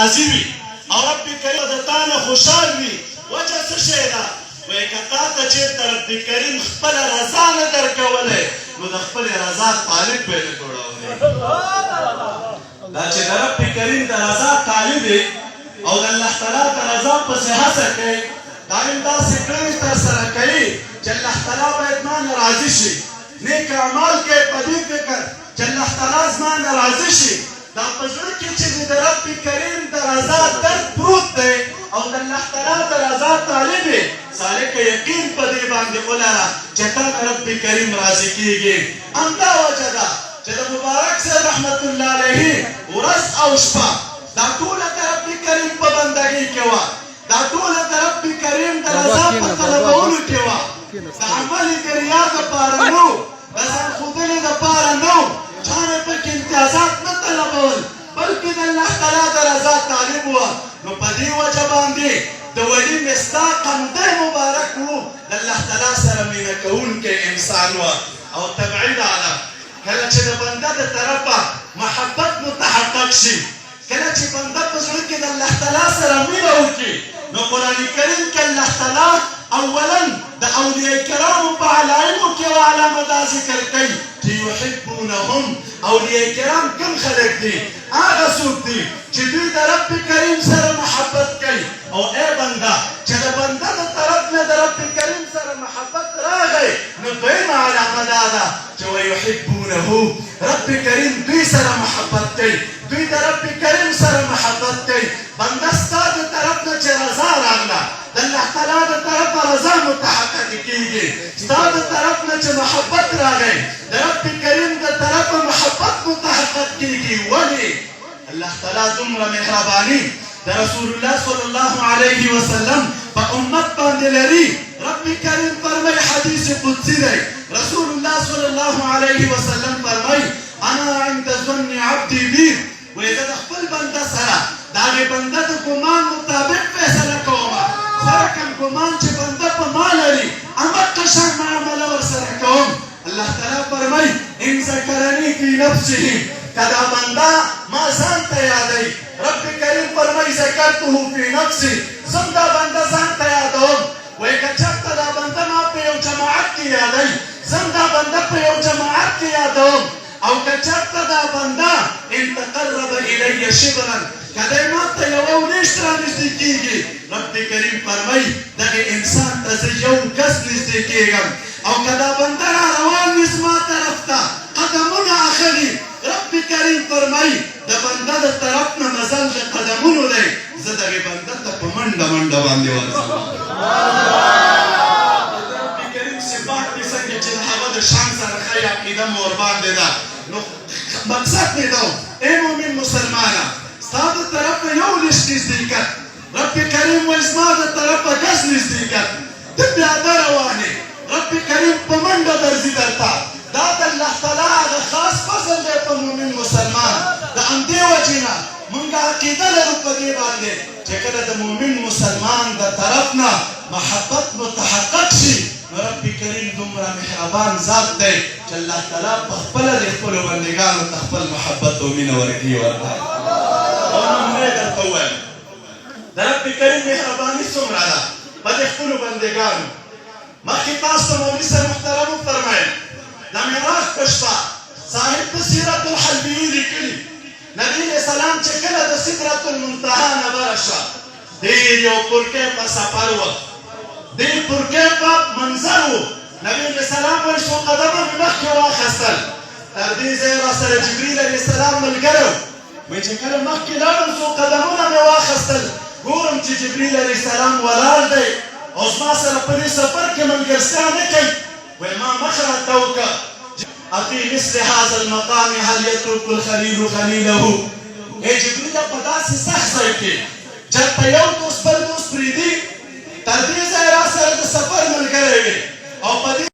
راضي وي او رب کریم د تا نه خوشحال وي وجه څه شی ده وایي که تا ته چېرته رب کریم خپله رضا نه درکولی نو د خپلې رضا طالب به یې نه جوړولی دا چې د رب کریم د رضا طالب یې او د الله تعالی د رضا پسې هڅه کوي دا هم داسې کړنې ترسره کوي چې الله تعالی باید ما نه راضي شي نیک اعمال کوي په دې فکر چې الله تعالی زما نه راضي شي دا په زړه کې چې د رب کریم د رضا درد پروت دی او د الله تعالی د رضا طالب یې صالح یقین په دې باندې ولره چې تا د رب کریم راضي کېږي همدا وجه ده چې د مبارک صاحب رحمت الله علیه ورځ او شپه دا ټوله د رب کریم په بندګۍ کې وه دا ټوله د رب کریم د رضا په طلبولو کې وه د عمل د ریا دپاره نه و د ځان ښودنې دپاره نه و چا نه پکې امتیازات نه طلبول بلکې د الله تعالی د رضا طالب وه نو په دې وجه باندې د ولي مصداق همدی مبارک و د الله تعالی سره مینه کوونکی انسان وه او تبعید عالم کله چې د بنده د طرفه محبت متحقق شي کله چې بنده په زړه کې د الله تعالی سره مینه وکړي نو قرآن کریم کې الله تعالی اولا د اولیاء کرامو په علایمو کې یوه علامه دا ذکر کوي چې یحبونهم اولیاء کرام کوم خلک دي هغه څوک دي چې دوی د رب کریم سره محبت کوي او ای بنده چې د بنده د طرف نه د رب کریم سره محبت راغی نو دویمه علامه دا ده چې ویحبونه رب کریم دوی سره محبت کوي دوی د رب کریم سره محبت کوي بنده ستا د طرف نه چې رضا راغله د الله تعالی د طرفه رضا متحقق کېږي ستا د طرف نه چې محبت راغی د رب کریم د طرفه محبت متحقق کېږي ولې الله تعالی دومره مهرباني د رسول الله صلی الله علیه وسلم په امت باندې لري رب کریم فرمایي حدیث قدسی دی رسول الله صلی الله علیه وسلم فرمایي انا عند ظن عبدي بي وایي زه د خپل بنده سره د هغې بنده د ګمان مطابق فیصله کوم سره کوم ګمان چې بنده په ما لري هماغه شان معامله ورسره کوم الله تعالی فرمایي ان ذکرني فی نفسه که دا بنده ما ځان ته یادوي رب کریم فرمایي ذکرته فی نفسي زم دا بنده ځان ته یادوم وایي که چېرته دا بنده ما په یو جماعت کې یادوي زم دا بنده په یو جماعت کې یادوم او که چېرته دا بنده ان تقرب الی شبرا که دی ما ته یوه ونیشت رانږدې کېږي رب کریم فرمایي دغې انسان ته زه یو کس نږدې کېږم او که دا بنده را روان وي زما طرف ته قدمونه اخلي رب کریم فرمایي د بنده د طرف نه مزل د قدمونو دی زه دغې بنده ته په منډه منډه باندې ورځم رب کریم صفات دې څنګه چې د هغه د شان سره ښه عقیده مو ورباندې ده نو مقصد مې دا ای مؤمن مسلمانه ستا د طرفه یو لږ نږدېکت رب کریم وایي زما د طرفه ګز نږدېکت ته پیاده روانې رب کریم په منډه درځي درته دا د الله تعالی هغه خاص فضل دی په مؤمن مسلمان د همدې وجې نه موږ عقیده لرو په دې باندې چې کله د مؤمن مسلمان د طرف نه محبت متحقق شي نو رب کریم دومره مهربان ذات دی چې الله تعالی په خپله د خپلو بندګانو ته خپل محبت او مینه ورکوي ورته او نمونې درته ووایم د رب کریم مهرباني څومره ده په دې خپلو بندګانو مخکې تاسو ته مولوي صاحب محترم وفرمایل د معراج په شپه صاحب د سیرت الحلبیو لیکلي نبي علیه السلام چې کله د سدرة المنتهی نه بره شوه ډېر یو پرکې په سفر و ډېر پرکې په منظر و نبي علیه السلام وایي څو قدمه مې مخکې واخیستل تر دې ځایه راسره جبریل علیه السلام ملګری و وایي چې کله مخکې لاړم څو قدمونه مې واخیستل ګورم چې جبریل علیه السلام ولاړ دی او زما سره په دې سفر کې ملګرتیا نه کوي وایي ما مخ راته وکړه افي مثل هذا المقام هل يترك الخليل خليله ای جبریل په داسې سخت ځای کې چېرته یو دوست بل دوست پرېږدي تر دې ځایه راسره د سفر ملګری وي او په دې